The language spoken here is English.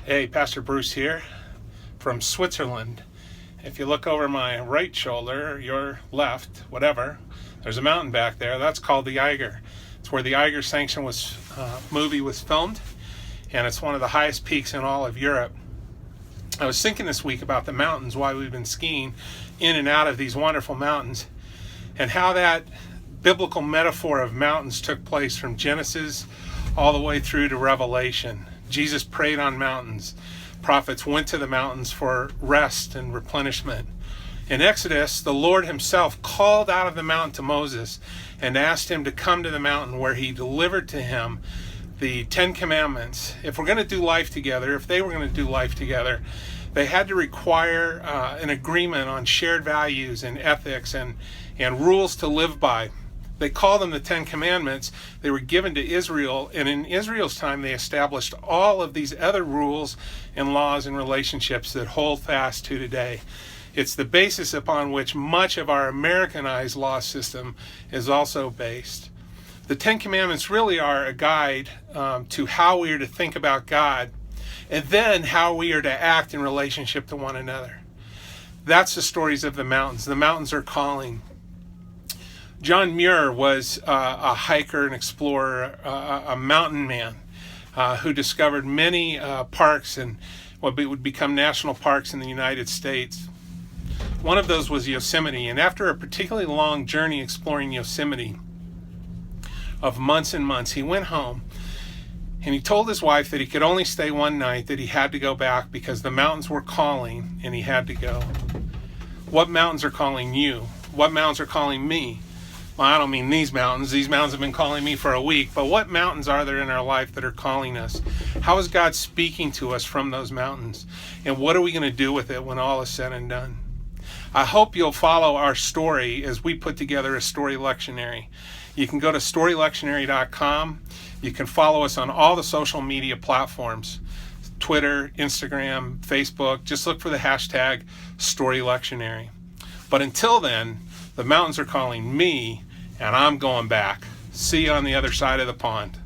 Hey, Pastor Bruce here from Switzerland. If you look over my right shoulder, your left, whatever, there's a mountain back there. That's called the Eiger. It's where the Eiger Sanction movie was filmed, and it's one of the highest peaks in all of Europe. I was thinking this week about the mountains, why we've been skiing in and out of these wonderful mountains, and how that biblical metaphor of mountains took place from Genesis all the way through to Revelation. Jesus prayed on mountains. Prophets went to the mountains for rest and replenishment. In Exodus, the Lord himself called out of the mountain to Moses and asked him to come to the mountain where he delivered to him the 10 Commandments. If we're going to do life together, if they were going to do life together, they had to require an agreement on shared values and ethics and rules to live by. They call them the 10 Commandments. They were given to Israel, and in Israel's time they established all of these other rules and laws and relationships that hold fast to today. It's the basis upon which much of our Americanized law system is also based. The 10 Commandments really are a guide to how we are to think about God, and then how we are to act in relationship to one another. That's the stories of the mountains. The mountains are calling. John Muir was a hiker, an explorer, a mountain man who discovered many parks and what would become national parks in the United States. One of those was Yosemite, and after a particularly long journey exploring Yosemite of months and months, he went home and he told his wife that he could only stay one night, that he had to go back because the mountains were calling and he had to go. What mountains are calling you? What mountains are calling me? Well, I don't mean these mountains. These mountains have been calling me for a week. But what mountains are there in our life that are calling us? How is God speaking to us from those mountains? And what are we going to do with it when all is said and done? I hope you'll follow our story as we put together a story lectionary. You can go to storylectionary.com. You can follow us on all the social media platforms. Twitter, Instagram, Facebook. Just look for the hashtag storylectionary. But until then, the mountains are calling me, and I'm going back. See you on the other side of the pond.